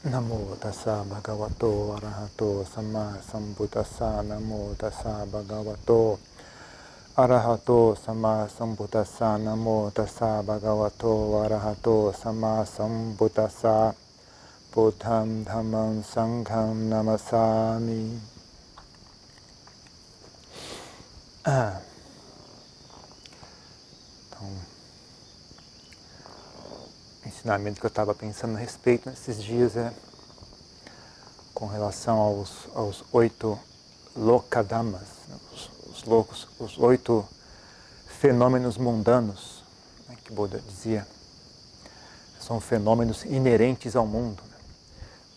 Namo tassa bhagavato arahato samma sambuddhassa. Namo tassa bhagavato arahato samma sambuddhassa. Namo tassa bhagavato arahato samma sambuddhassa. Buddham dhammam sangham namasami. Então, o ensinamento que eu estava pensando a respeito nesses dias é com relação aos 8 lokadhammas, os 8 fenômenos mundanos, né, que Buda dizia, são fenômenos inerentes ao mundo. Né?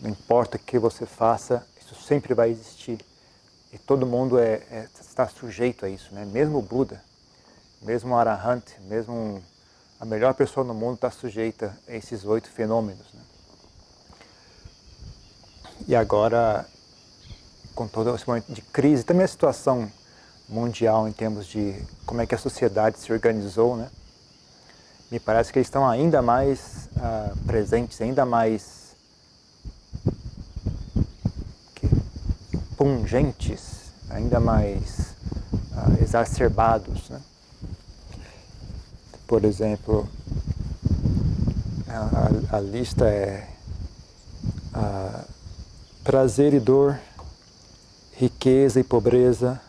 Não importa o que você faça, isso sempre vai existir. E todo mundo está sujeito a isso, né? Mesmo o Buda, mesmo o Arahant, mesmo a melhor pessoa no mundo está sujeita a esses 8 fenômenos. Né? E agora, com todo esse momento de crise, também a situação mundial em termos de como é que a sociedade se organizou, né? Me parece que eles estão ainda mais presentes, ainda mais pungentes, ainda mais exacerbados, né? Por exemplo, a lista é prazer e dor, riqueza e pobreza,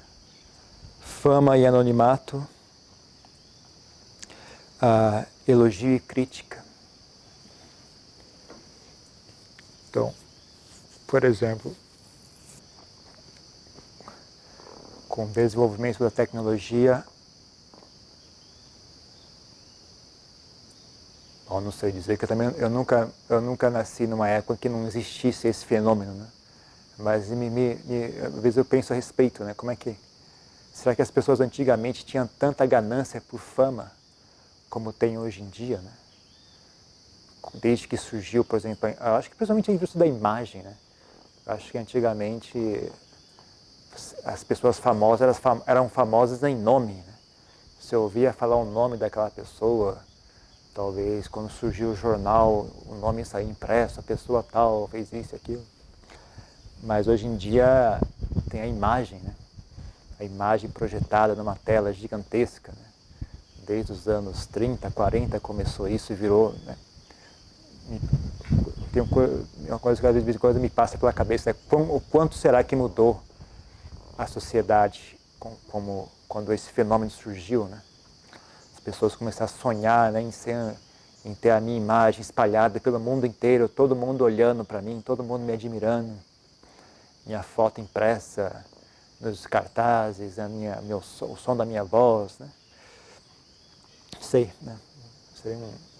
fama e anonimato, elogio e crítica. Então, por exemplo, com o desenvolvimento da tecnologia, eu não sei dizer que eu nunca nasci numa época que não existisse esse fenômeno, né? Mas às vezes eu penso a respeito, né? Como é que será que as pessoas antigamente tinham tanta ganância por fama como tem hoje em dia, né? Desde que surgiu, por exemplo, eu acho que principalmente em virtude da imagem, né? Eu acho que antigamente as pessoas famosas eram famosas em nome, né? Você ouvia falar o nome daquela pessoa, talvez quando surgiu o jornal, o nome saía impresso, a pessoa tal fez isso e aquilo. Mas hoje em dia tem a imagem, né? A imagem projetada numa tela gigantesca, né? Desde os anos 30, 40 começou isso e virou, né? Tem uma coisa que às vezes me passa pela cabeça, né? O quanto será que mudou a sociedade como quando esse fenômeno surgiu, né? As pessoas começaram a sonhar, né, em ter a minha imagem espalhada pelo mundo inteiro, todo mundo olhando para mim, todo mundo me admirando, minha foto impressa nos cartazes, o som da minha voz, né? Sei, né?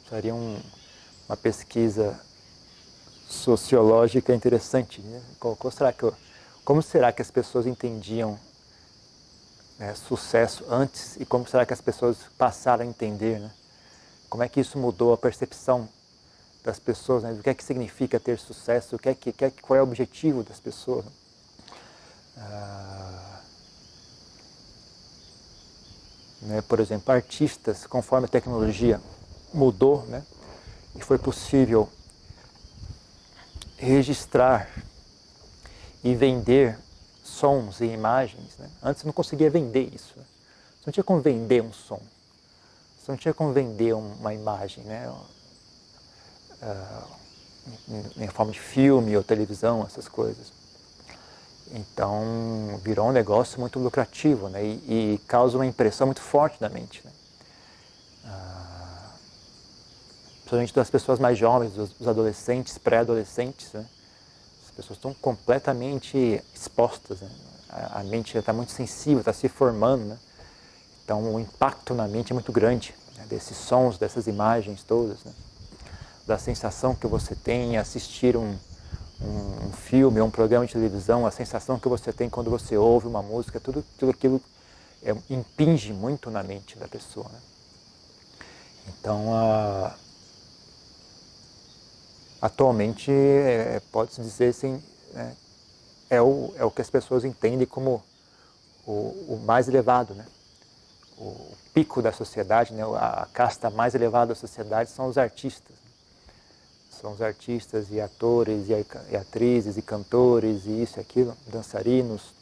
Seria uma pesquisa sociológica interessante, né? Como será que as pessoas entendiam, né, sucesso antes e como será que as pessoas passaram a entender, né? Como é que isso mudou a percepção das pessoas, né? O que é que significa ter sucesso, qual é o objetivo das pessoas. Né? Por exemplo, artistas, conforme a tecnologia mudou, né? E foi possível registrar e vender sons e imagens, né? Antes não conseguia vender isso, né? Você não tinha como vender um som, você não tinha como vender uma imagem, né? Em forma de filme ou televisão, essas coisas. Então virou um negócio muito lucrativo, né? E causa uma impressão muito forte na mente, né? Principalmente das pessoas mais jovens, dos adolescentes, pré-adolescentes, né? As pessoas estão completamente expostas, né? A mente já está muito sensível, está se formando, né? Então o impacto na mente é muito grande, né? Desses sons, dessas imagens todas, né? Da sensação que você tem em assistir um filme, um programa de televisão, a sensação que você tem quando você ouve uma música, tudo aquilo impinge muito na mente da pessoa, né? Então, atualmente, pode-se dizer assim, né, é o que as pessoas entendem como o mais elevado, né? O pico da sociedade, né? A casta mais elevada da sociedade são os artistas. São os artistas e atores e atrizes e cantores e isso e aquilo, dançarinos.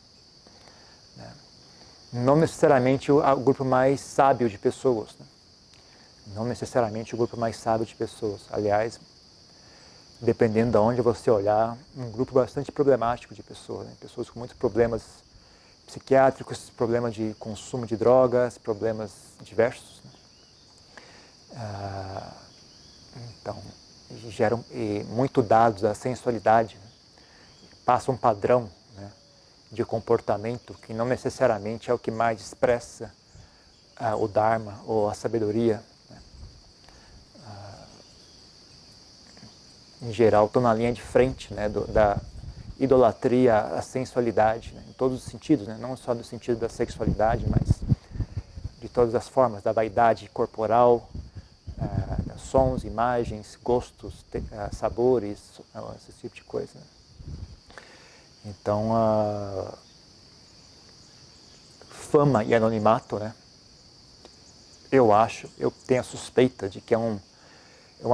Né? Não necessariamente o grupo mais sábio de pessoas. Né? Não necessariamente o grupo mais sábio de pessoas. Aliás, dependendo de onde você olhar, um grupo bastante problemático de pessoas. Né? Pessoas com muitos problemas psiquiátricos, problemas de consumo de drogas, problemas diversos. Né? Então, geram muito dados à sensualidade, né? Passa um padrão, né, de comportamento que não necessariamente é o que mais expressa o Dharma ou a sabedoria. Né? Em geral, estão na linha de frente, né, da idolatria à sensualidade, né, em todos os sentidos, né, não só no sentido da sexualidade, mas de todas as formas, da vaidade corporal, sons, imagens, gostos, sabores, esse tipo de coisa. Né? Então, fama e anonimato, né? Eu tenho a suspeita de que é um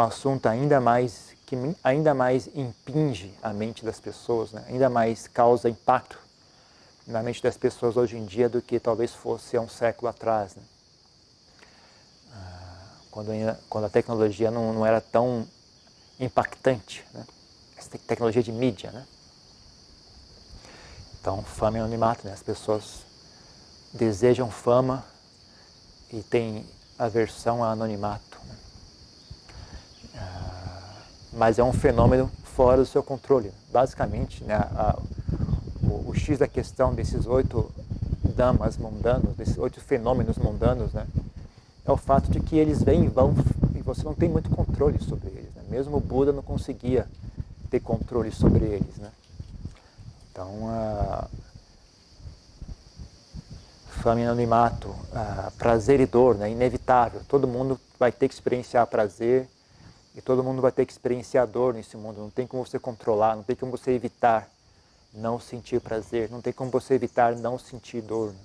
assunto que ainda mais impinge a mente das pessoas, né? Ainda mais causa impacto na mente das pessoas hoje em dia do que talvez fosse há um século atrás. Né? Quando a tecnologia não era tão impactante, né? Essa tecnologia de mídia, né? Então, fama e anonimato, né? As pessoas desejam fama e têm aversão a anonimato. Né? Mas é um fenômeno fora do seu controle. Basicamente, né, o X da questão desses 8 damas mundanos, desses 8 fenômenos mundanos, né, é o fato de que eles vêm e vão e você não tem muito controle sobre eles. Né? Mesmo o Buda não conseguia ter controle sobre eles. Né? Então, fama e anonimato, prazer e dor, né? Inevitável. Todo mundo vai ter que experienciar prazer e todo mundo vai ter que experienciar dor nesse mundo. Não tem como você controlar, não tem como você evitar não sentir prazer, não tem como você evitar não sentir dor. Né?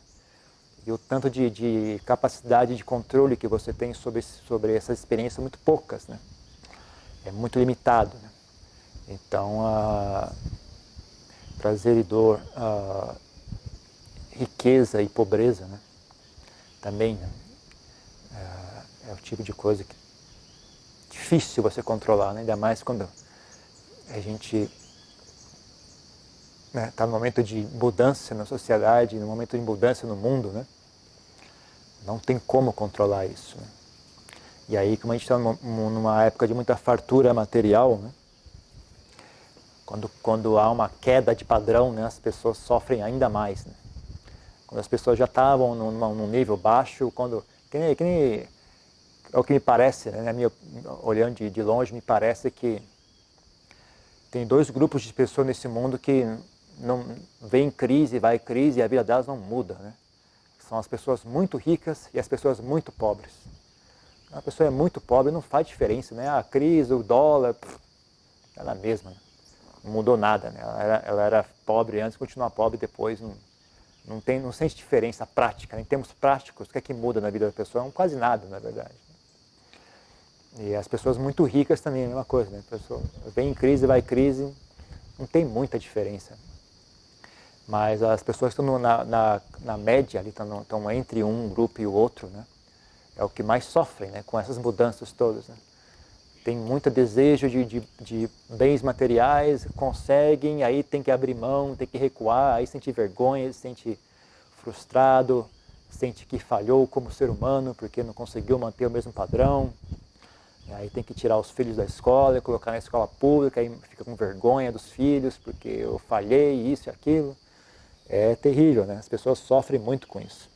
E o tanto de capacidade de controle que você tem sobre essas experiências muito poucas, né? É muito limitado. Né? Então, prazer e dor, riqueza e pobreza, né? Também, né? É o tipo de coisa que é difícil você controlar, né? Ainda mais quando a gente está no momento de mudança na sociedade, no momento de mudança no mundo, né? Não tem como controlar isso. Né? E aí, como a gente está numa época de muita fartura material, né? Quando há uma queda de padrão, né? As pessoas sofrem ainda mais. Né? Quando as pessoas já estavam num nível baixo, que nem é o que me parece, né? Olhando de longe, me parece que tem 2 grupos de pessoas nesse mundo que não vem crise, vai crise e a vida delas não muda. Né? São as pessoas muito ricas e as pessoas muito pobres. A pessoa é muito pobre, não faz diferença, né? A crise, o dólar, ela é a mesma. Né? Não mudou nada, né? Ela era pobre antes, continua pobre depois. Não sente diferença prática. Né? Em termos práticos, o que é que muda na vida da pessoa? Quase nada, na verdade. E as pessoas muito ricas também é a mesma coisa. Né? A pessoa vem em crise, vai em crise, não tem muita diferença. Mas as pessoas que estão na média, ali, estão entre um grupo e o outro, né? É o que mais sofrem, né? Com essas mudanças todas. Né? Tem muito desejo de bens materiais, conseguem, aí tem que abrir mão, tem que recuar, aí sente vergonha, se sente frustrado, sente que falhou como ser humano porque não conseguiu manter o mesmo padrão. Aí tem que tirar os filhos da escola e colocar na escola pública, aí fica com vergonha dos filhos porque eu falhei, isso e aquilo. É terrível, né? As pessoas sofrem muito com isso.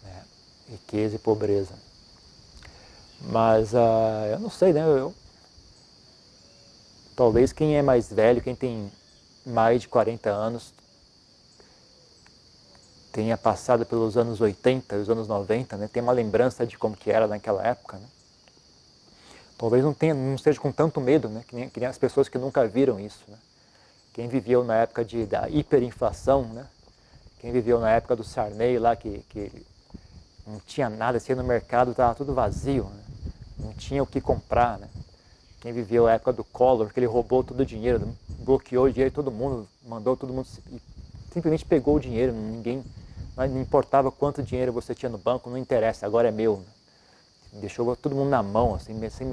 Né? Riqueza e pobreza. Mas eu não sei, né? Talvez quem é mais velho, quem tem mais de 40 anos, tenha passado pelos anos 80 e os anos 90, né? Tem uma lembrança de como que era naquela época, né? Talvez não esteja com tanto medo, né? Que nem as pessoas que nunca viram isso, né? Quem viveu na época da hiperinflação, né? Quem viveu na época do Sarney lá, que não tinha nada, assim, no mercado estava tudo vazio, né? Não tinha o que comprar, né? Quem viveu a época do Collor, que ele roubou todo o dinheiro, bloqueou o dinheiro de todo mundo, mandou todo mundo, simplesmente pegou o dinheiro, não importava quanto dinheiro você tinha no banco, não interessa, agora é meu. Deixou todo mundo na mão, assim, sem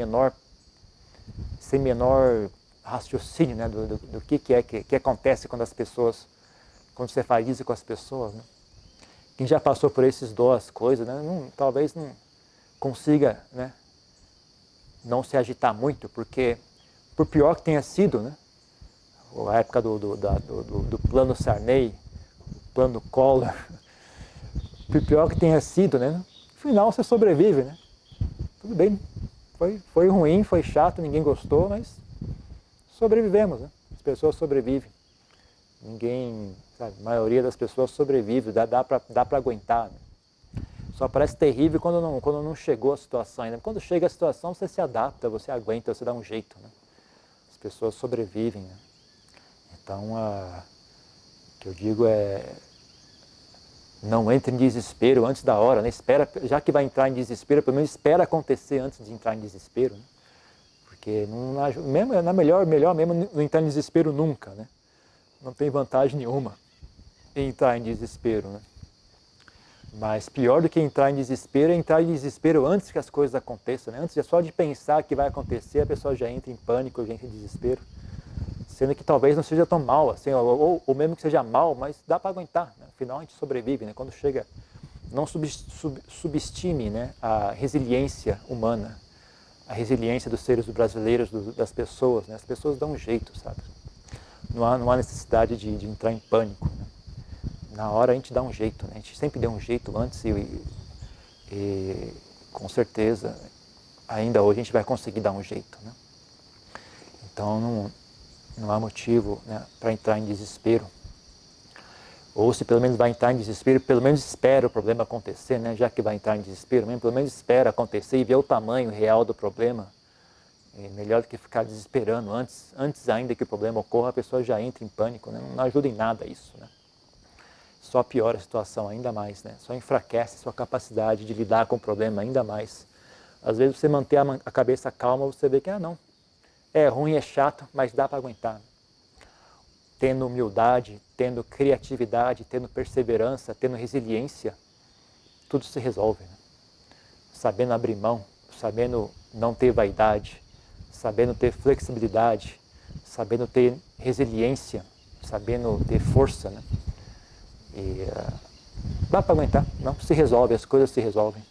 menor raciocínio, né, do que acontece quando você faz isso com as pessoas, né? Quem já passou por esses duas coisas, né, talvez não consiga, né, não se agitar muito, porque por pior que tenha sido, né, a época do plano Sarney, plano Collor, por pior que tenha sido, né, no final você sobrevive, né? Tudo bem, foi ruim, foi chato, ninguém gostou, mas sobrevivemos, né? As pessoas sobrevivem. Ninguém, sabe, a maioria das pessoas sobrevive, dá para aguentar, né? Só parece terrível quando não chegou a situação ainda. Quando chega a situação, você se adapta, você aguenta, você dá um jeito, né? As pessoas sobrevivem, né? Então, o que eu digo é, não entre em desespero antes da hora, né? Espera, já que vai entrar em desespero, pelo menos espera acontecer antes de entrar em desespero, né? Porque mesmo na melhor mesmo não entrar em desespero nunca, né? Não tem vantagem nenhuma em entrar em desespero, né? Mas pior do que entrar em desespero é entrar em desespero antes que as coisas aconteçam, né? Antes só de pensar que vai acontecer, a pessoa já entra em pânico, já entra em desespero. Sendo que talvez não seja tão mal, assim, ou mesmo que seja mal, mas dá para aguentar, né? Afinal a gente sobrevive, né? Quando chega, não subestime, né, a resiliência humana, a resiliência dos seres brasileiros, das pessoas, né? As pessoas dão um jeito, sabe? Não há necessidade de entrar em pânico, né? Na hora a gente dá um jeito, né? A gente sempre deu um jeito antes e com certeza ainda hoje a gente vai conseguir dar um jeito, né? Então não há motivo, né, para entrar em desespero. Ou se pelo menos vai entrar em desespero, pelo menos espera o problema acontecer, né? Já que vai entrar em desespero, mesmo, pelo menos espera acontecer e ver o tamanho real do problema. É melhor do que ficar desesperando antes ainda que o problema ocorra, a pessoa já entra em pânico, né? Não ajuda em nada isso, né? Só piora a situação ainda mais, né? Só enfraquece a sua capacidade de lidar com o problema ainda mais. Às vezes você manter a cabeça calma, você vê que, não, é ruim, é chato, mas dá para aguentar. Tendo humildade, tendo criatividade, tendo perseverança, tendo resiliência, tudo se resolve, né? Sabendo abrir mão, sabendo não ter vaidade, sabendo ter flexibilidade, sabendo ter resiliência, sabendo ter força, né? E dá para aguentar, não, se resolve, as coisas se resolvem.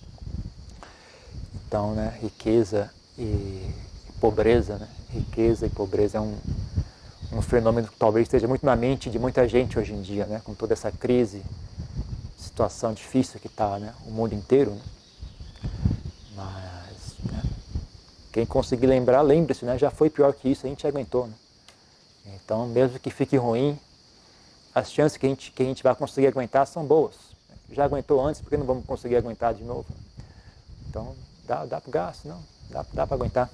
Então, né, riqueza e pobreza, né? Riqueza e pobreza é um fenômeno que talvez esteja muito na mente de muita gente hoje em dia, né? Com toda essa crise, situação difícil que está, né, o mundo inteiro, né? Mas, né, quem conseguir lembrar, lembre-se, né? Já foi pior que isso, a gente aguentou, né? Então, mesmo que fique ruim, as chances que a gente vai conseguir aguentar são boas. Já aguentou antes, por que não vamos conseguir aguentar de novo? Então, dá para o gasto, não? Dá para aguentar.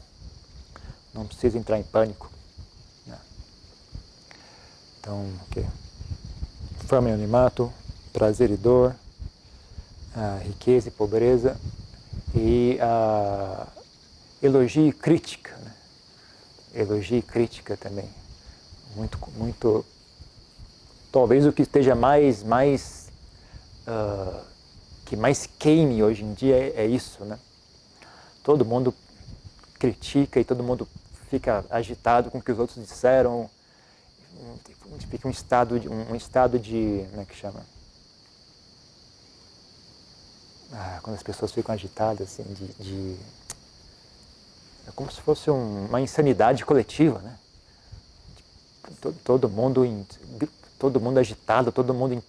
Não precisa entrar em pânico. Então, okay. Fama e anonimato, prazer e dor, riqueza e pobreza, e elogio e crítica, né? Elogio e crítica também. Muito, talvez o que esteja que mais queime hoje em dia é isso, né? Todo mundo critica e todo mundo fica agitado com o que os outros disseram. Fica um estado de como é que chama? Quando as pessoas ficam agitadas, assim, é como se fosse uma insanidade coletiva, né? Todo mundo agitado, todo mundo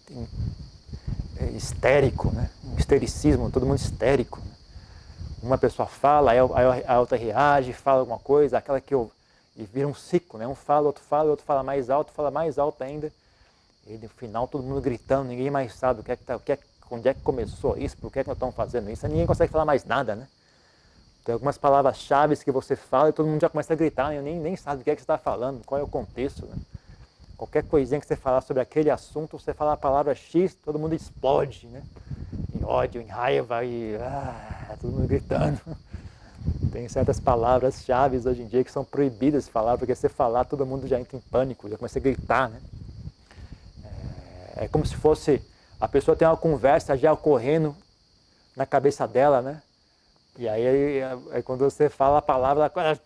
histérico, né? Um histericismo, todo mundo histérico, né? Uma pessoa fala, aí a outra reage, fala alguma coisa, e vira um ciclo, né? Um fala, outro fala mais alto ainda. E no final todo mundo gritando, ninguém mais sabe onde é que começou isso, por que nós estamos fazendo isso. Ninguém consegue falar mais nada, né? Tem algumas palavras-chave que você fala e todo mundo já começa a gritar, né? Nem sabe o que é que você está falando, qual é o contexto, né? Qualquer coisinha que você falar sobre aquele assunto, você falar a palavra X, todo mundo explode, né? Em ódio, em raiva, todo mundo gritando. Tem certas palavras-chave hoje em dia que são proibidas de falar, porque se você falar, todo mundo já entra em pânico, já começa a gritar, né? É como se fosse a pessoa tem uma conversa já ocorrendo na cabeça dela, né? E aí quando você fala a palavra, ela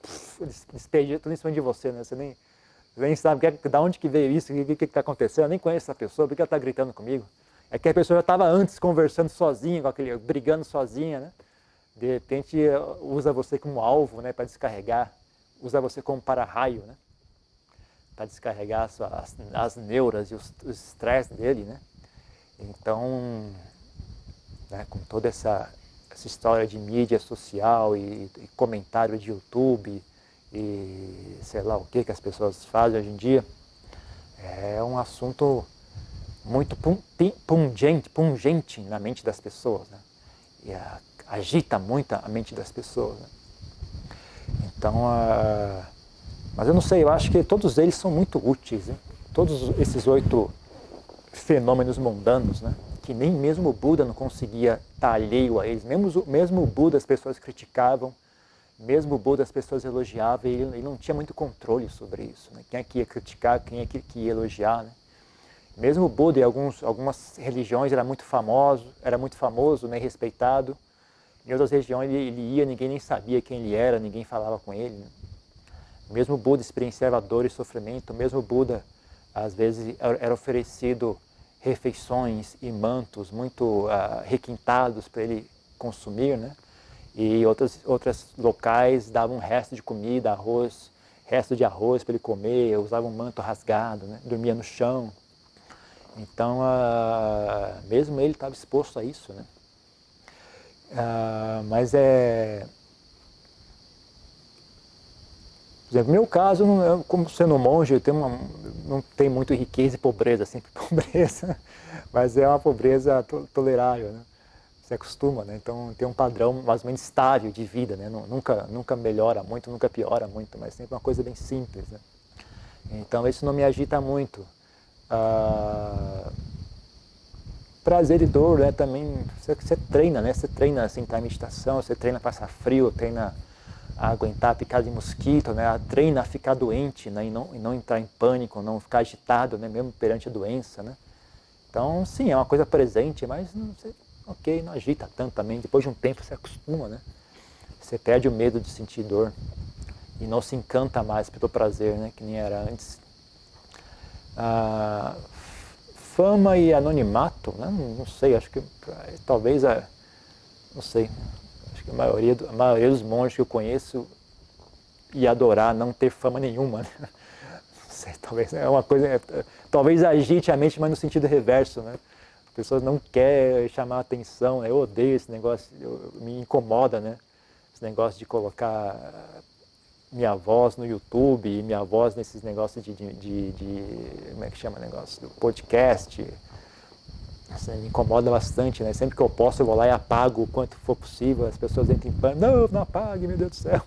despeja tudo em cima de você, né? Você nem sabe de onde que veio isso, o que está acontecendo, eu nem conheço essa pessoa, por que ela está gritando comigo? É que a pessoa já estava antes conversando sozinha, brigando sozinha, né? De repente usa você como alvo, né, para descarregar, usa você como para-raio, né? Para descarregar as neuras e os estresse dele, né? Então, né, com toda essa história de mídia social e comentário de YouTube e sei lá o que as pessoas fazem hoje em dia, é um assunto muito pungente na mente das pessoas, né? E agita muito a mente das pessoas, né? Então, mas eu não sei, eu acho que todos eles são muito úteis, né? Todos esses 8 fenômenos mundanos, né? Que nem mesmo o Buda não conseguia estar alheio a eles. Mesmo o Buda as pessoas criticavam, mesmo o Buda as pessoas elogiavam, e ele não tinha muito controle sobre isso, né? Quem é que ia criticar, quem é que ia elogiar, né? Mesmo o Buda em algumas religiões era muito famoso, né, respeitado. Em outras regiões ele ia, ninguém nem sabia quem ele era, ninguém falava com ele, né? Mesmo o Buda experienciava dor e sofrimento, mesmo o Buda às vezes era oferecido refeições e mantos muito requintados para ele consumir, né? E outros locais davam resto de comida, resto de arroz para ele comer, usava um manto rasgado, né? Dormia no chão. Então, mesmo ele estava exposto a isso, né? Mas por exemplo, no meu caso, como sendo monge, não tem muito riqueza e pobreza, sempre pobreza, mas é uma pobreza tolerável, né? Você acostuma, né? Então tem um padrão mais ou menos estável de vida, né? Nunca melhora muito, nunca piora muito, mas sempre uma coisa bem simples, né? Então isso não me agita muito. Prazer e dor, né? Também você treina, né? Você treina assim, tá, meditação, você treina a passar frio, treina a aguentar a picada de mosquito, né? Treina a ficar doente, né? E não entrar em pânico, não ficar agitado, né? Mesmo perante a doença, né? Então, sim, é uma coisa presente, mas não agita tanto também. Depois de um tempo você acostuma, né? Você perde o medo de sentir dor e não se encanta mais pelo prazer, né? Que nem era antes. Fama e anonimato, né? Não sei, acho que talvez, não sei, acho que a maioria dos monges que eu conheço ia adorar não ter fama nenhuma, né? Não sei, talvez é uma coisa, talvez agite a mente, mas no sentido reverso, né? As pessoas não querem chamar atenção, né? Eu odeio esse negócio, me incomoda, né? Esse negócio de colocar minha voz no YouTube, minha voz nesses negócios de como é que chama o negócio? Do podcast. Isso me incomoda bastante, né? Sempre que eu posso, eu vou lá e apago o quanto for possível. As pessoas entram em pânico. Não apague, meu Deus do céu.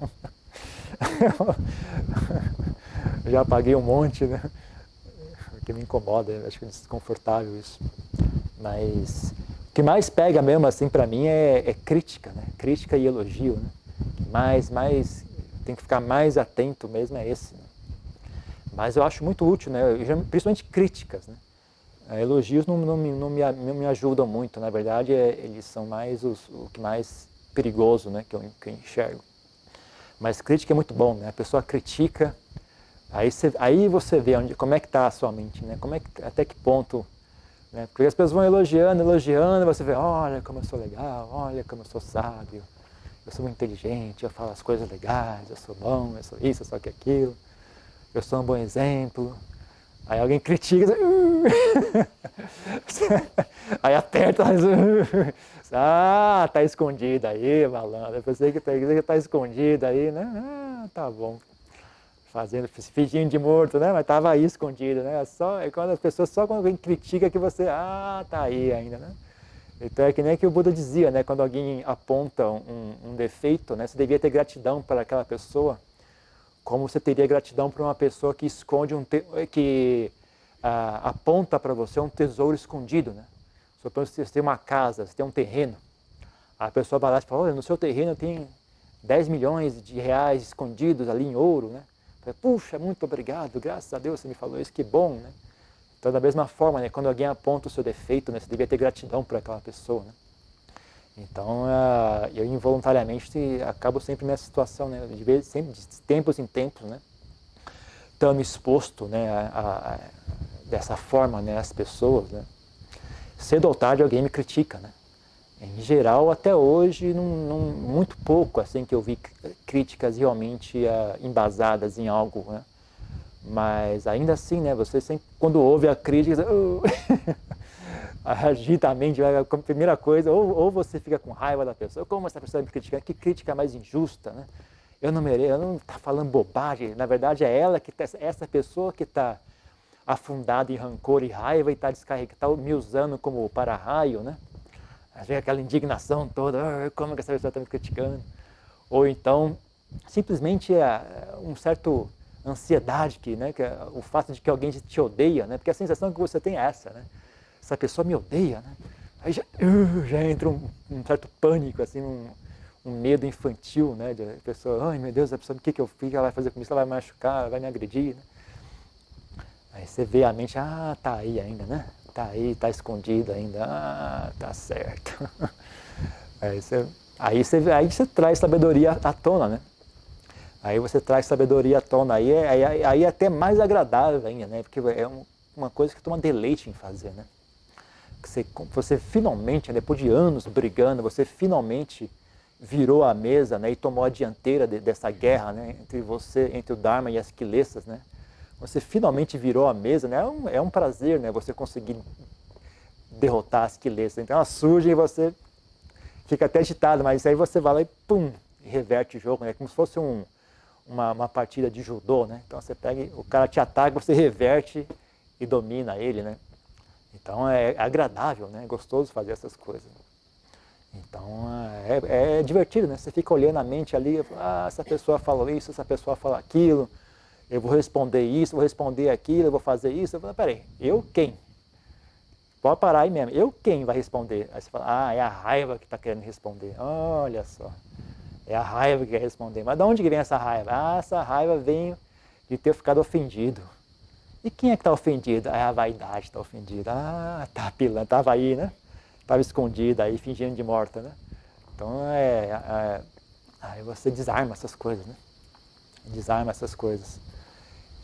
Já apaguei um monte, né? Porque me incomoda, eu acho que é desconfortável isso. Mas o que mais pega mesmo, assim, pra mim é crítica, né? Crítica e elogio, né? Mais tem que ficar mais atento mesmo é esse, né? Mas eu acho muito útil, né? Principalmente críticas, né? Elogios não me ajudam muito, na verdade eles são mais o que mais perigoso, né? que eu enxergo. Mas crítica é muito bom, né? A pessoa critica, aí você vê como é que está a sua mente, né? Até que ponto, né? Porque as pessoas vão elogiando, você vê, olha como eu sou legal, olha como eu sou sábio, eu sou muito inteligente, eu falo as coisas legais, eu sou bom, eu sou isso, eu sou aquilo, eu sou um bom exemplo. Aí alguém critica, aí aperta, tá escondida aí, malandro. Eu pensei que tá escondida aí, né? Tá bom. Fingindo de morto, né? Mas tava aí escondido, né? Só quando alguém critica que você, tá aí ainda, né? Então é que nem que o Buda dizia, né? Quando alguém aponta um defeito, né? Você devia ter gratidão para aquela pessoa, como você teria gratidão para uma pessoa que esconde aponta para você um tesouro escondido, né? Suponho que você tem uma casa, você tem um terreno, a pessoa vai lá e fala, olha, no seu terreno tem 10 milhões de reais escondidos ali em ouro, né? Puxa, muito obrigado, graças a Deus você me falou isso, que bom, né? Então, da mesma forma, né, quando alguém aponta o seu defeito, né, você devia ter gratidão por aquela pessoa, né? Então, eu involuntariamente acabo sempre nessa situação, né, sempre, de tempos em tempos, né, estando exposto, né, dessa forma, né, às pessoas, né. Cedo ou tarde alguém me critica, né. Em geral, até hoje, muito pouco assim que eu vi críticas realmente embasadas em algo, né. Mas ainda assim, né, você sempre, quando ouve a crítica, agita a mente, a primeira coisa, ou você fica com raiva da pessoa, como essa pessoa me critica, que crítica mais injusta, né? Eu não mereço, eu não está falando bobagem, na verdade é ela que essa pessoa que está afundada em rancor e raiva e está descarregada, está me usando como para-raio, né? Vem aquela indignação toda, como que essa pessoa está me criticando? Ou então, simplesmente um certo ansiedade, né, que é o fato de que alguém te odeia, né? Porque a sensação que você tem é essa, né? Essa pessoa me odeia, né? Aí já entra um certo pânico, assim, um medo infantil, né? De a pessoa, ai meu Deus, a pessoa, o que eu fiz? Ela vai fazer comigo? Ela vai me machucar, ela vai me agredir, né? Aí você vê a mente, tá aí ainda, né? Tá aí, tá escondido ainda, tá certo. Aí você traz sabedoria à tona, né? Aí você traz sabedoria à tona, aí é até mais agradável ainda, né? Porque é uma coisa que toma deleite em fazer, né? Você finalmente, depois de anos brigando, você finalmente virou a mesa, né, e tomou a dianteira dessa guerra, né, entre o Dharma e as Kilesas, né? Você finalmente virou a mesa, né? É um prazer, né, você conseguir derrotar as Kilesas. Então elas surgem e você fica até agitado, mas aí você vai lá e pum, reverte o jogo, né? Como se fosse uma partida de judô, né? Então você pega, o cara te ataca, você reverte e domina ele, né? Então é agradável, né? É gostoso fazer essas coisas. Então é divertido, né? Você fica olhando a mente ali, essa pessoa falou isso, essa pessoa falou aquilo, eu vou responder isso, vou responder aquilo, eu vou fazer isso. Eu falo, peraí, eu quem? Pode parar aí mesmo, eu quem vai responder? Aí você fala, é a raiva que está querendo responder. Olha só, é a raiva que quer responder. Mas de onde que vem essa raiva? Essa raiva vem de ter ficado ofendido. E quem é que está ofendido? A vaidade está ofendida. Tá pilando, estava aí, né? Estava escondida aí, fingindo de morta, né? Então, aí você desarma essas coisas, né? Desarma essas coisas.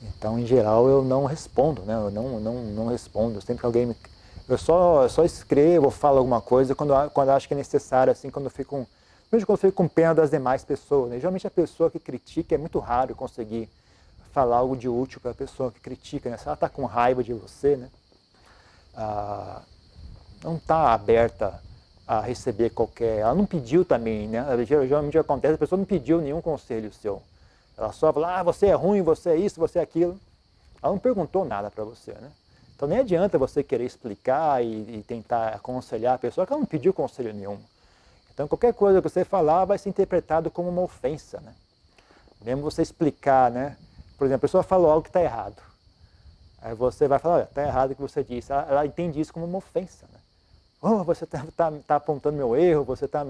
Então, em geral, eu não respondo, né? Eu não respondo. Sempre que alguém eu só escrevo ou falo alguma coisa quando acho que é necessário, assim, quando eu fico com pena das demais pessoas, né? Geralmente a pessoa que critica é muito raro conseguir falar algo de útil para a pessoa que critica, né? Se ela está com raiva de você, né? Não está aberta a receber ela não pediu também, né? Geralmente acontece, a pessoa não pediu nenhum conselho seu. Ela só fala, você é ruim, você é isso, você é aquilo. Ela não perguntou nada para você, né? Então nem adianta você querer explicar e tentar aconselhar a pessoa que ela não pediu conselho nenhum. Então qualquer coisa que você falar vai ser interpretado como uma ofensa, né? Mesmo você explicar, né? Por exemplo, a pessoa falou algo que está errado. Aí você vai falar, está errado o que você disse. Ela entende isso como uma ofensa, né? Você está apontando meu erro, você está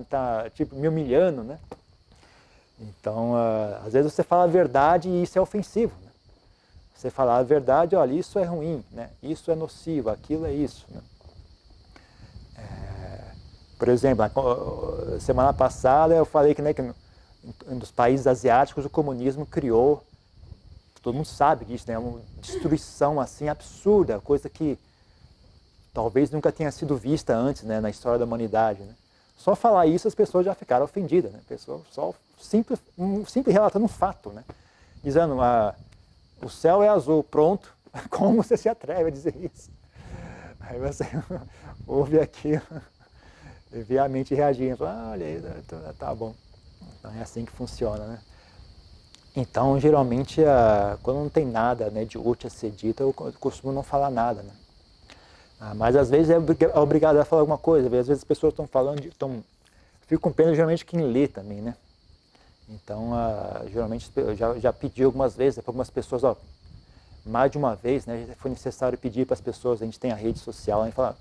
tipo, me humilhando, né? Então, às vezes você fala a verdade e isso é ofensivo, né? Você falar a verdade, olha, isso é ruim, né? Isso é nocivo, aquilo é isso, né? Por exemplo, semana passada eu falei que, né, que nos países asiáticos o comunismo criou, todo mundo sabe disso, né? Uma destruição assim absurda, coisa que talvez nunca tenha sido vista antes, né, na história da humanidade, né? Só falar isso as pessoas já ficaram ofendidas, né? Pessoas só simples relatando um fato, né? Dizendo, o céu é azul, pronto. Como você se atreve a dizer isso? Aí você ouve aquilo e vê a mente reagindo, olha aí, tá bom. Então é assim que funciona, né? Então, geralmente, quando não tem nada, né, de útil a ser dito, eu costumo não falar nada, né? Mas às vezes é obrigado a falar alguma coisa, às vezes as pessoas estão falando, fico com pena geralmente quem lê também, né? Então, geralmente eu já pedi algumas vezes para algumas pessoas, mais de uma vez, né, foi necessário pedir para as pessoas, a gente tem a rede social, a gente fala,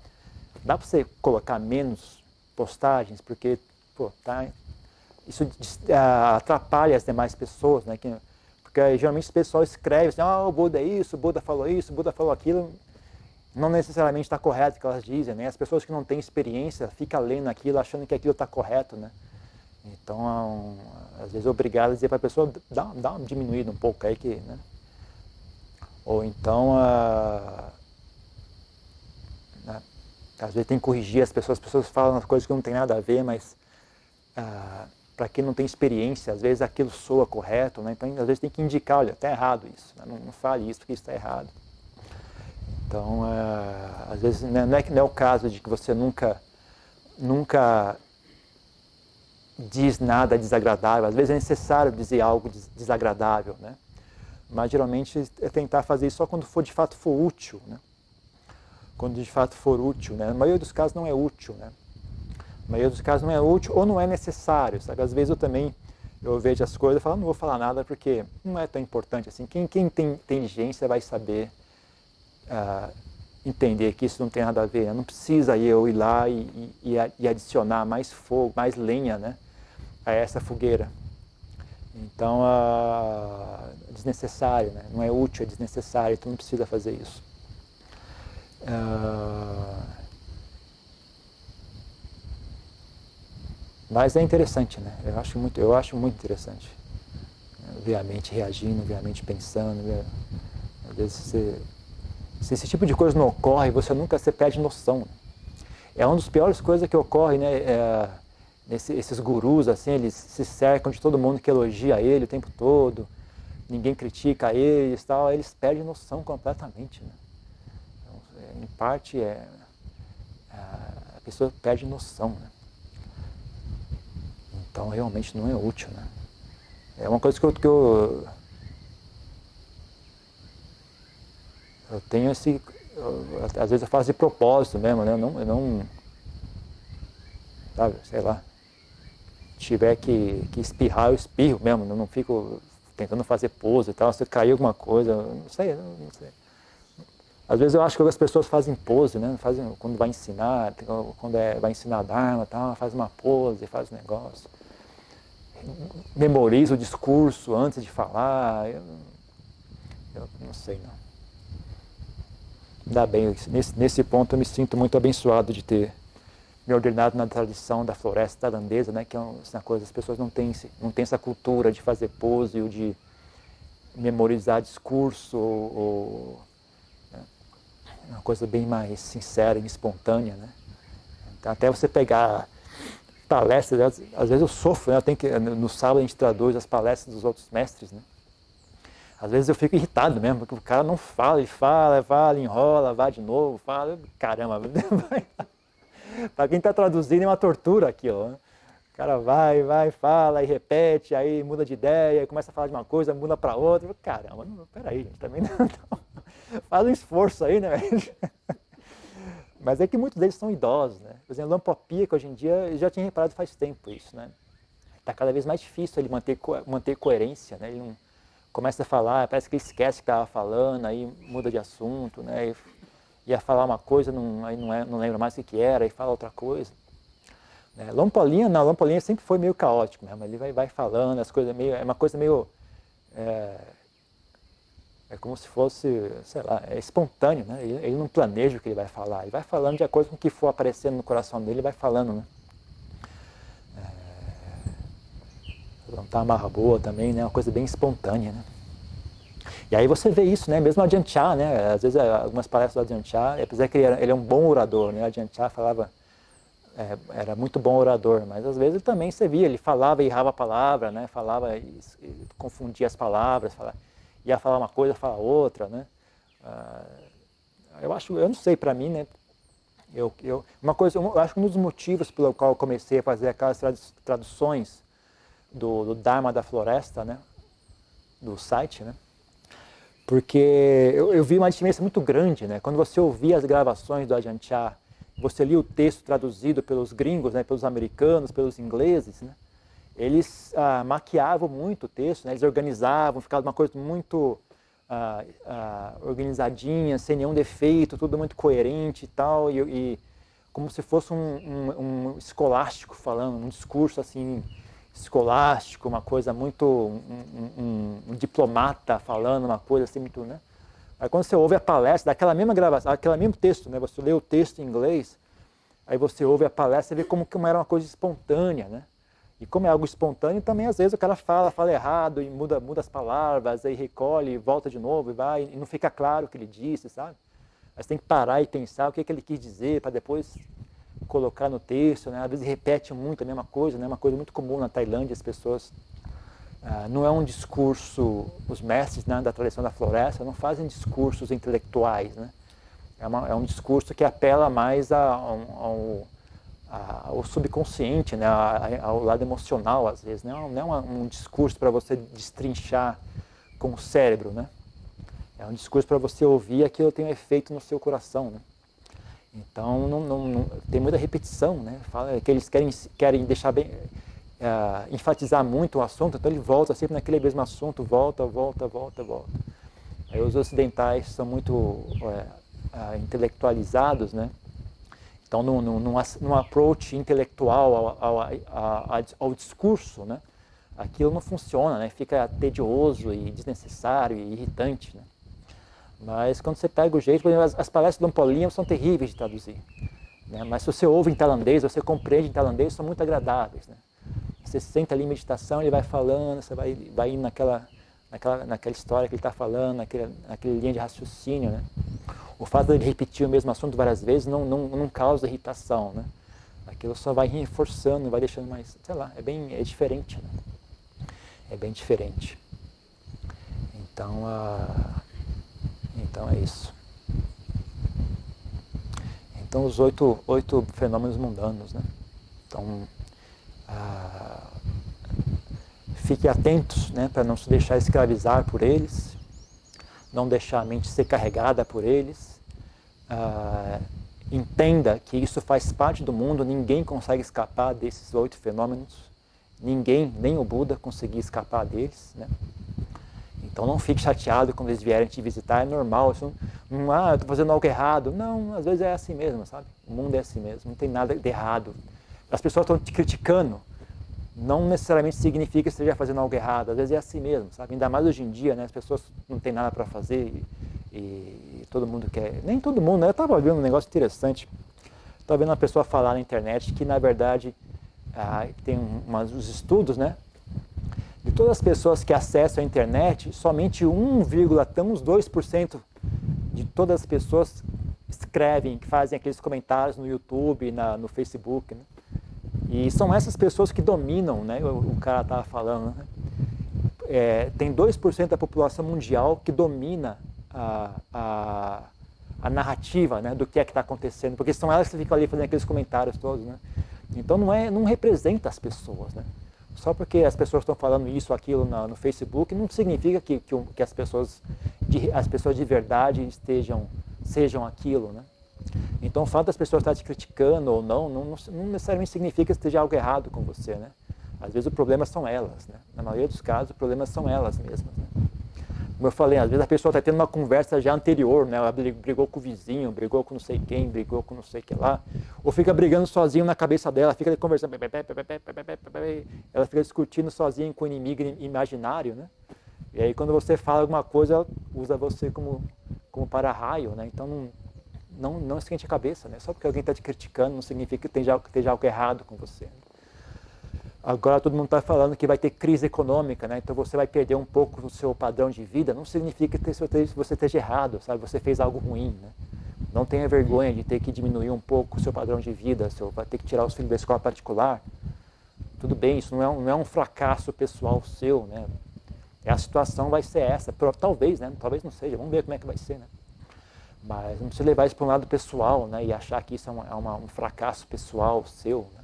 dá para você colocar menos postagens, porque, pô, isso atrapalha as demais pessoas, né? Porque geralmente o pessoal escreve assim, o Buda é isso, o Buda falou aquilo. Não necessariamente está correto o que elas dizem, né? As pessoas que não têm experiência ficam lendo aquilo, achando que aquilo está correto, né? Então, às vezes é obrigado a dizer para a pessoa, dá uma diminuída um pouco aí, né? Ou então, né? Às vezes tem que corrigir as pessoas falam as coisas que não tem nada a ver, mas para quem não tem experiência, às vezes aquilo soa correto, né? Então, às vezes tem que indicar, olha, está errado isso, né? Não fale isso porque isso está errado. Então, às vezes não é o caso de que você nunca diz nada desagradável. Às vezes é necessário dizer algo desagradável, né? Mas geralmente é tentar fazer isso só quando de fato for útil, né? Quando de fato for útil, né? Na maioria dos casos não é útil, né? Na maioria dos casos não é útil ou não é necessário, sabe? Às vezes eu vejo as coisas e falo, não vou falar nada porque não é tão importante assim. Quem tem inteligência vai saber entender que isso não tem nada a ver. Não precisa eu ir lá e adicionar mais fogo, mais lenha, né, a essa fogueira. Então, é desnecessário, né? Não é útil, é desnecessário, então não precisa fazer isso. Mas é interessante, né? Eu acho muito interessante. Ver a mente reagindo, ver a mente pensando. Às vezes se esse tipo de coisa não ocorre, você perde noção. Né? É uma das piores coisas que ocorre, né? Esses gurus, assim, eles se cercam de todo mundo que elogia ele o tempo todo, ninguém critica eles e tal, eles perdem noção completamente. Né? Então, em parte, a pessoa perde noção. Né? Então, realmente não é útil. Né? É uma coisa que eu tenho às vezes eu faço de propósito mesmo, né? Eu não sabe, sei lá, tiver que espirrar, eu espirro mesmo, eu não fico tentando fazer pose e tal, se cair alguma coisa, não sei. Às vezes eu acho que as pessoas fazem pose, né? Fazem, quando vai ensinar, quando vai ensinar Dharma, tal, faz uma pose, faz um negócio. Memoriza o discurso antes de falar, eu não sei não. Ainda bem, nesse ponto eu me sinto muito abençoado de ter me ordenado na tradição da floresta tailandesa, né, que é uma coisa, as pessoas não têm essa cultura de fazer pose ou de memorizar discurso, né, uma coisa bem mais sincera e espontânea. Né? Então, até você pegar palestras, às vezes eu sofro, né, no sábado a gente traduz as palestras dos outros mestres, né? Às vezes eu fico irritado mesmo, porque o cara não fala, ele fala, enrola, vai de novo, fala, caramba, para quem está traduzindo é uma tortura aquilo, né? O cara vai, fala e repete, aí muda de ideia, começa a falar de uma coisa, muda para outra, caramba, peraí, gente, também não, faz um esforço aí, né? Mas é que muitos deles são idosos, né? Por exemplo, Lampopica, hoje em dia, eu já tinha reparado faz tempo isso, né? Está cada vez mais difícil ele manter coerência, né? Ele não começa a falar, parece que ele esquece que estava falando, aí muda de assunto, né? E ia falar uma coisa, aí não lembra mais o que era, aí fala outra coisa. Né? Lampolinha sempre foi meio caótico mesmo, ele vai falando, as coisas é uma coisa meio... É como se fosse, sei lá, é espontâneo, né? Ele não planeja o que ele vai falar, ele vai falando de acordo com o que for aparecendo no coração dele, ele vai falando, né? Plantar uma marra boa também, né? Uma coisa bem espontânea, né? E aí você vê isso, né? Mesmo o Ajahn Chah, né? Às vezes algumas palestras do Ajahn Chah, apesar que ele é um bom orador, né? O Ajahn Chah era muito bom orador, mas às vezes também você via, ele falava e errava a palavra, né? Falava e confundia as palavras, ia falar uma coisa, falar outra, né? Eu não sei, para mim, né? Eu acho que um dos motivos pelo qual eu comecei a fazer aquelas traduções do Dharma da Floresta, né, do site, né, porque eu vi uma diferença muito grande, né, quando você ouvia as gravações do Ajahn Chah, você lia o texto traduzido pelos gringos, né, pelos americanos, pelos ingleses, né, eles maquiavam muito o texto, né, eles organizavam, ficava uma coisa muito organizadinha, sem nenhum defeito, tudo muito coerente e tal, e como se fosse um escolástico falando, um discurso assim escolástico, uma coisa muito um diplomata falando uma coisa assim muito, né? Aí quando você ouve a palestra, daquela mesma gravação, aquele mesmo texto, né? Você lê o texto em inglês, aí você ouve a palestra e vê como era uma coisa espontânea, né? E como é algo espontâneo, também às vezes o cara fala errado e muda as palavras, aí recolhe e volta de novo e vai, e não fica claro o que ele disse, sabe? Aí você tem que parar e pensar o que ele quis dizer para depois colocar no texto, né? Às vezes repete muito a mesma coisa, né? Uma coisa muito comum na Tailândia, as pessoas... não é um discurso, os mestres, né, da tradição da floresta não fazem discursos intelectuais, né? É um discurso que apela mais ao subconsciente, né, ao lado emocional, às vezes. Não é um discurso para você destrinchar com o cérebro, né? É um discurso para você ouvir aquilo que tem um efeito no seu coração, né? Então, tem muita repetição, né? Fala que eles querem deixar bem... enfatizar muito o assunto, então ele volta sempre naquele mesmo assunto, volta. Aí os ocidentais são muito intelectualizados, né? Então, num approach intelectual ao discurso, né? Aquilo não funciona, né? Fica tedioso e desnecessário e irritante, né? Mas quando você pega o jeito, por exemplo, as palestras do Dom Paulinho são terríveis de traduzir, né? Mas se você ouve em tailandês, você compreende em tailandês, são muito agradáveis, né? Você senta ali em meditação, ele vai falando, você vai indo naquela história que ele está falando, naquele linha de raciocínio, né? O fato de ele repetir o mesmo assunto várias vezes não causa irritação, né? Aquilo só vai reforçando, vai deixando mais, sei lá, é diferente, né? É bem diferente. Então é isso. Então os oito fenômenos mundanos, né? Então fique atentos, né, para não se deixar escravizar por eles, não deixar a mente ser carregada por eles. Entenda que isso faz parte do mundo, ninguém consegue escapar desses 8 fenômenos, ninguém, nem o Buda, conseguia escapar deles, né? Então não fique chateado quando eles vierem te visitar, é normal, isso eu estou fazendo algo errado. Não, às vezes é assim mesmo, sabe? O mundo é assim mesmo, não tem nada de errado. As pessoas estão te criticando, não necessariamente significa que você esteja fazendo algo errado, às vezes é assim mesmo, sabe? Ainda mais hoje em dia, né? As pessoas não têm nada para fazer e todo mundo quer... Nem todo mundo, né? Eu estava vendo um negócio interessante, estava vendo uma pessoa falar na internet que, na verdade, tem os estudos, né? De todas as pessoas que acessam a internet, somente 2% de todas as pessoas escrevem, que fazem aqueles comentários no YouTube, no Facebook, né? E são essas pessoas que dominam, né? O cara estava falando, né? Tem 2% da população mundial que domina a narrativa, né, do que é que está acontecendo, porque são elas que ficam ali fazendo aqueles comentários todos, né? Então não representa as pessoas, né? Só porque as pessoas estão falando isso ou aquilo no Facebook, não significa que as pessoas de verdade sejam aquilo, né? Então o fato das pessoas estarem te criticando ou não necessariamente significa que esteja algo errado com você, né? Às vezes o problema são elas, né? Na maioria dos casos o problema são elas mesmas, né? Como eu falei, às vezes a pessoa está tendo uma conversa já anterior, né? Ela brigou com o vizinho, brigou com não sei quem, brigou com não sei o que lá, ou fica brigando sozinho na cabeça dela, fica conversando, ela fica discutindo sozinha com o inimigo imaginário, né? E aí quando você fala alguma coisa, ela usa você como para-raio, né? Então não esquente a cabeça, né? Só porque alguém está te criticando não significa que esteja algo errado com você. Agora todo mundo está falando que vai ter crise econômica, né? Então você vai perder um pouco do seu padrão de vida. Não significa que você esteja errado, sabe? Você fez algo ruim, né? Não tenha vergonha de ter que diminuir um pouco o seu padrão de vida, vai ter que tirar os filhos da escola particular. Tudo bem, isso não é um fracasso pessoal seu, né? A situação vai ser essa, talvez, né? Talvez não seja, vamos ver como é que vai ser, né? Mas não precisa levar isso para um lado pessoal, né? E achar que isso é um fracasso pessoal seu, né?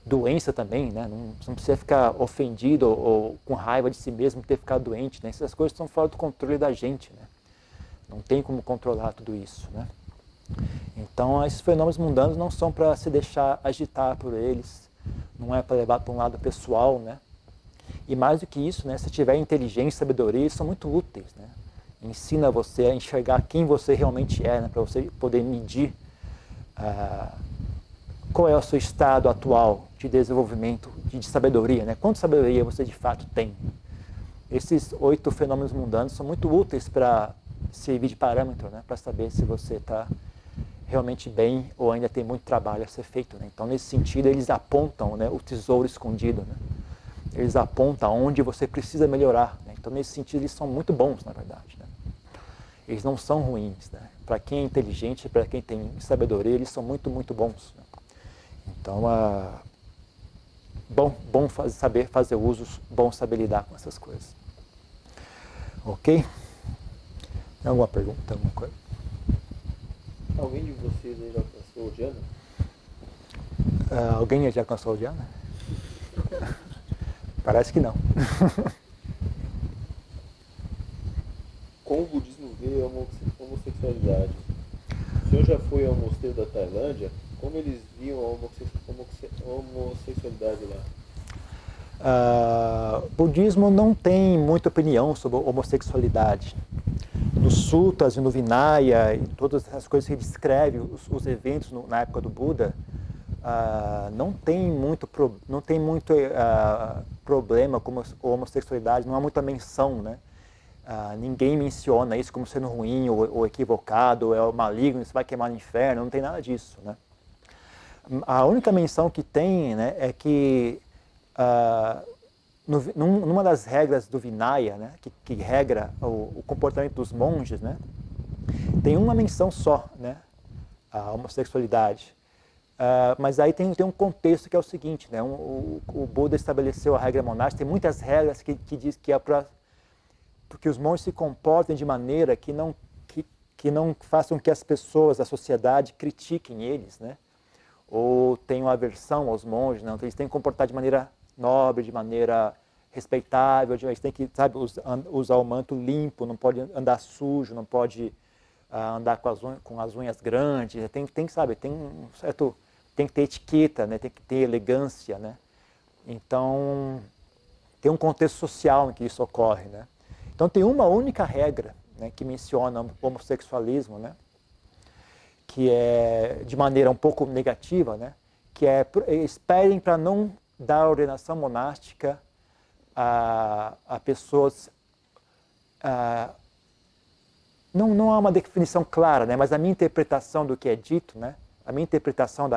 Doença também, né? Você não precisa ficar ofendido ou com raiva de si mesmo por ter ficado doente, né? Essas coisas estão fora do controle da gente, né? Não tem como controlar tudo isso, né? Então, esses fenômenos mundanos não são para se deixar agitar por eles, não é para levar para um lado pessoal, né? E mais do que isso, né? Se tiver inteligência e sabedoria, eles são muito úteis, né? Ensina você a enxergar quem você realmente é, né? Para você poder medir qual é o seu estado atual de desenvolvimento, de sabedoria, né? Quanta sabedoria você de fato tem? Esses 8 fenômenos mundanos são muito úteis para servir de parâmetro, né? Para saber se você está realmente bem ou ainda tem muito trabalho a ser feito, né? Então, nesse sentido, eles apontam, né, o tesouro escondido, né? Eles apontam onde você precisa melhorar, né? Então, nesse sentido, eles são muito bons, na verdade, né? Eles não são ruins, né? Para quem é inteligente, para quem tem sabedoria, eles são muito, muito bons, né? Então, bom saber fazer usos, bom saber lidar com essas coisas. Ok? Tem alguma pergunta, alguma coisa? Alguém de vocês aí já alcançou o Diana? Alguém já alcançou o Diana? Parece que não. Como o budismo vê a homossexualidade? O senhor já foi ao mosteiro da Tailândia? Como eles viam a homossexualidade lá? O budismo não tem muita opinião sobre homossexualidade. No Suttas e no Vinaya e todas essas coisas que ele descreve, os eventos na época do Buda, não tem muito problema com a homossexualidade, não há muita menção, né? Ninguém menciona isso como sendo ruim ou equivocado, ou é maligno, você vai queimar no inferno, não tem nada disso, né? A única menção que tem, né, é que numa das regras do Vinaya, né, que regra o comportamento dos monges, né, tem uma menção só, né, a homossexualidade. Mas aí tem um contexto que é o seguinte, né, o Buda estabeleceu a regra monástica, tem muitas regras que diz que é para que os monges se comportem de maneira que não façam que as pessoas, a sociedade, critiquem eles, né, ou tenham aversão aos monges, não, então eles têm que comportar de maneira nobre, de maneira respeitável, eles têm que, sabe, usar o manto limpo, não pode andar sujo, não pode andar com as unhas grandes, sabe, tem que ter etiqueta, né, tem que ter elegância, né? Então, tem um contexto social em que isso ocorre, né? Então, tem uma única regra, né, que menciona o homossexualismo, né, que é de maneira um pouco negativa, né, que é esperem para não dar ordenação monástica a pessoas. Não há uma definição clara, né, mas a minha interpretação do que é dito, né, a minha interpretação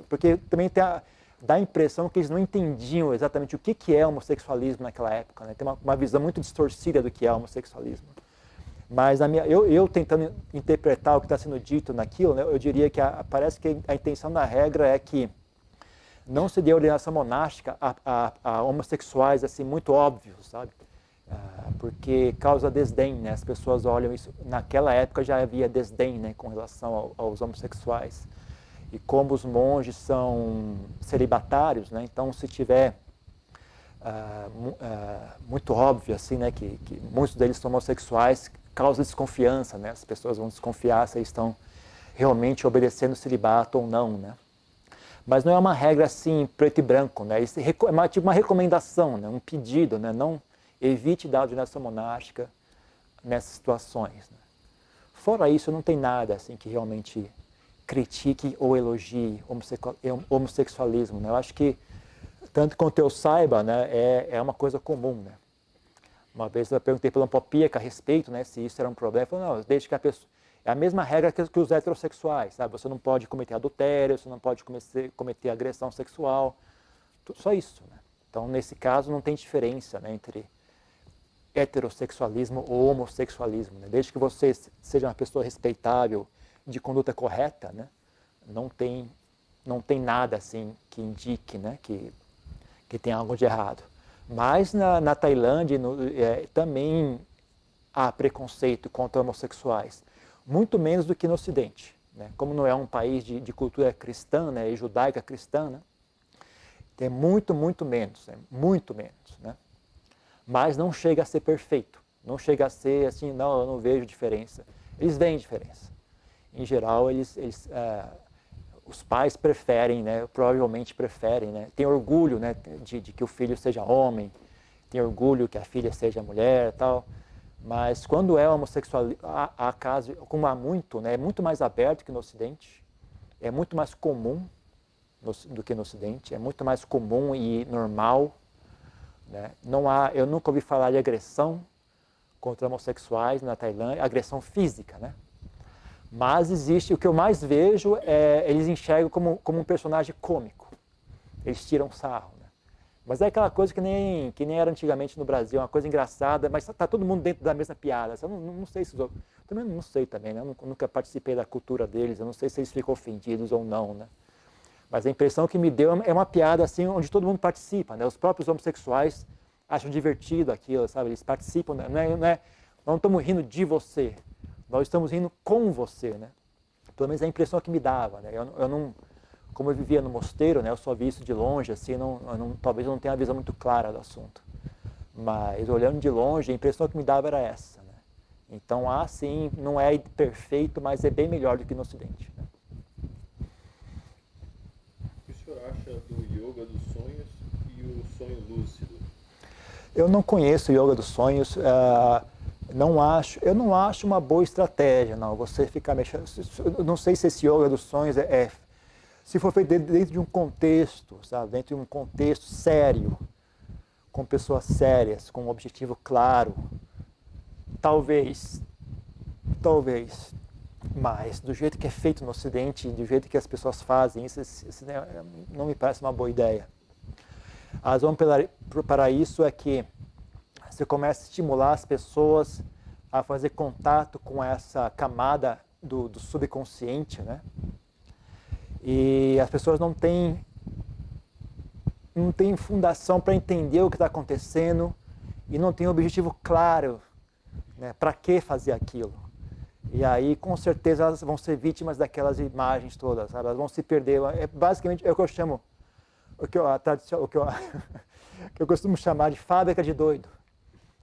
porque também dá a impressão que eles não entendiam exatamente o que é homossexualismo naquela época, né? Tem uma visão muito distorcida do que é homossexualismo. Mas eu tentando interpretar o que está sendo dito naquilo, né, eu diria que parece que a intenção da regra é que não se dê ordenação monástica a homossexuais assim muito óbvios, sabe? Porque causa desdém, né? As pessoas olham isso. Naquela época já havia desdém, né, com relação aos homossexuais. E como os monges são celibatários, né? Então se tiver muito óbvio assim, né, que muitos deles são homossexuais, causa desconfiança, né? As pessoas vão desconfiar se eles estão realmente obedecendo o celibato ou não, né? Mas não é uma regra assim preto e branco, né? Isso é tipo uma recomendação, né? Um pedido, né? Não evite dar ordenação monástica nessas situações, né? Fora isso, não tem nada assim que realmente critique ou elogie homossexualismo, né? Eu acho que tanto quanto eu saiba, né, é uma coisa comum, né? Uma vez eu perguntei para um Popieca a respeito, né, se isso era um problema. Ele falou, não, desde que a pessoa... É a mesma regra que os heterossexuais, sabe? Você não pode cometer adultério, você não pode cometer agressão sexual, só isso, né? Então, nesse caso, não tem diferença, né, entre heterossexualismo ou homossexualismo, né? Desde que você seja uma pessoa respeitável, de conduta correta, né, não tem nada assim que indique, né, que tem algo de errado. Mas na Tailândia também há preconceito contra homossexuais, muito menos do que no Ocidente, né? Como não é um país de cultura cristã, né, e judaica cristã, né, tem muito menos, né, muito menos, né? Mas não chega a ser perfeito, não chega a ser assim, não, eu não vejo diferença. Eles veem diferença. Em geral, os pais preferem, né, provavelmente preferem, né, tem orgulho, né, de que o filho seja homem, tem orgulho que a filha seja mulher, tal. Mas quando é homossexual, há casos, como há muito, né, é muito mais aberto que no Ocidente, é muito mais comum, do que no Ocidente. É muito mais comum e normal, né? Eu nunca ouvi falar de agressão contra homossexuais na Tailândia, agressão física, né? Mas existe, o que eu mais vejo eles enxergam como um personagem cômico. Eles tiram sarro, né? Mas é aquela coisa que nem era antigamente no Brasil, uma coisa engraçada, mas tá todo mundo dentro da mesma piada. Eu não sei se também não sei também, né? Eu nunca participei da cultura deles, eu não sei se eles ficam ofendidos ou não, né? Mas a impressão que me deu é uma piada assim, onde todo mundo participa, né? Os próprios homossexuais acham divertido aquilo, sabe? Eles participam, né? Não estamos rindo de você, nós estamos rindo com você, né? Pelo menos é a impressão que me dava, né? Eu não, como eu vivia no mosteiro, né? Eu só vi isso de longe, assim, talvez eu não tenha uma visão muito clara do assunto. Mas olhando de longe, a impressão que me dava era essa, né? Então, sim, não é perfeito, mas é bem melhor do que no Ocidente, né? O que o senhor acha do yoga dos sonhos e o sonho lúcido? Eu não conheço o yoga dos sonhos, eu não acho uma boa estratégia, não. Você ficar mexendo, eu não sei se esse yoga dos sonhos se for feito dentro de um contexto, sabe, dentro de um contexto sério, com pessoas sérias, com um objetivo claro, talvez, mas do jeito que é feito no Ocidente, do jeito que as pessoas fazem, isso não me parece uma boa ideia. A razão para isso é que você começa a estimular as pessoas a fazer contato com essa camada do subconsciente, né? E as pessoas não têm fundação para entender o que está acontecendo e não têm um objetivo claro, né, para que fazer aquilo. E aí, com certeza, elas vão ser vítimas daquelas imagens todas, sabe? Elas vão se perder. Basicamente, é o que eu chamo, o que eu costumo chamar de fábrica de doido.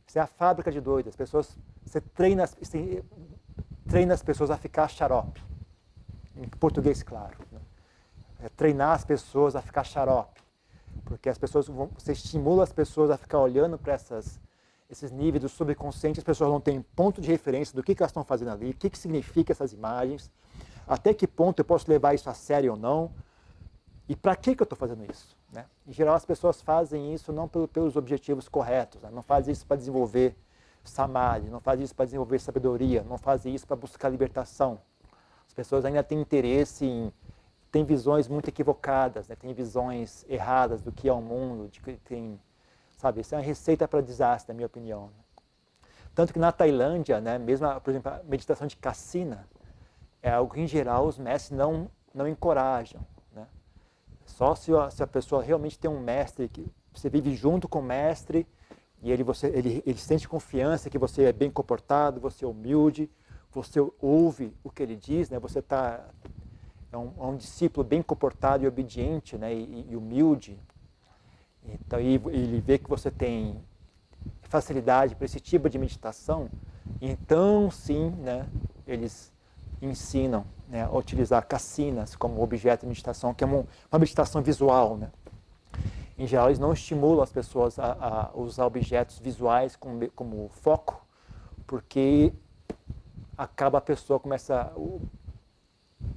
Isso é a fábrica de doido. Você treina as pessoas a ficar xarope. Em português, claro. Né? Treinar as pessoas a ficar xarope. Porque você estimula as pessoas a ficar olhando para esses níveis do subconsciente, as pessoas não têm ponto de referência do que elas estão fazendo ali, o que significa essas imagens, até que ponto eu posso levar isso a sério ou não, e para que eu estou fazendo isso. Né? Em geral, as pessoas fazem isso não pelos objetivos corretos, né? Não fazem isso para desenvolver samadhi, não fazem isso para desenvolver sabedoria, não fazem isso para buscar libertação. As pessoas ainda têm interesse têm visões muito equivocadas, né? Têm visões erradas do que é o mundo, sabe, isso é uma receita para desastre, na minha opinião. Né? Tanto que na Tailândia, né, mesmo, por exemplo, a meditação de Kassina, é algo que, em geral, os mestres não encorajam. Né? Só se a pessoa realmente tem um mestre, que você vive junto com o mestre, e ele sente confiança que você é bem comportado, você é humilde, você ouve o que ele diz, né? Você é um discípulo bem comportado e obediente, né? e humilde. Então, ele vê que você tem facilidade para esse tipo de meditação, então sim, né, eles ensinam, né, a utilizar cassinas como objeto de meditação, que é uma meditação visual. Né? Em geral, eles não estimulam as pessoas a usar objetos visuais como foco, porque a pessoa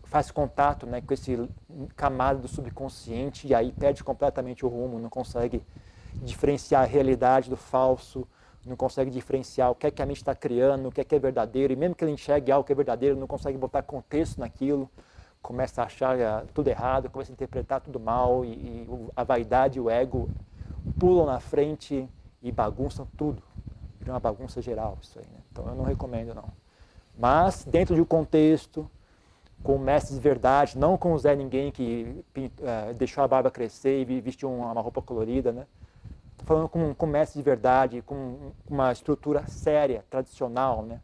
faz contato, né, com esse camada do subconsciente e aí perde completamente o rumo, não consegue diferenciar a realidade do falso, não consegue diferenciar o que é que a mente está criando, o que é verdadeiro, e mesmo que ele enxergue algo que é verdadeiro, não consegue botar contexto naquilo, começa a achar tudo errado, começa a interpretar tudo mal, e a vaidade e o ego pulam na frente e bagunçam tudo. Vira uma bagunça geral isso aí. Né? Então eu não recomendo não. Mas dentro de um contexto, com mestres de verdade, não com o Zé Ninguém que deixou a barba crescer e vestiu uma roupa colorida, né? Estou falando com mestres de verdade, com uma estrutura séria, tradicional, né?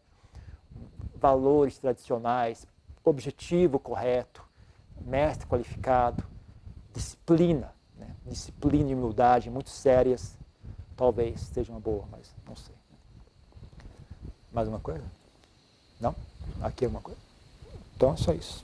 Valores tradicionais, objetivo correto, mestre qualificado, disciplina, né? Disciplina e humildade muito sérias, talvez seja uma boa, mas não sei. Mais uma coisa? Não? Aqui é uma coisa? Então é só isso.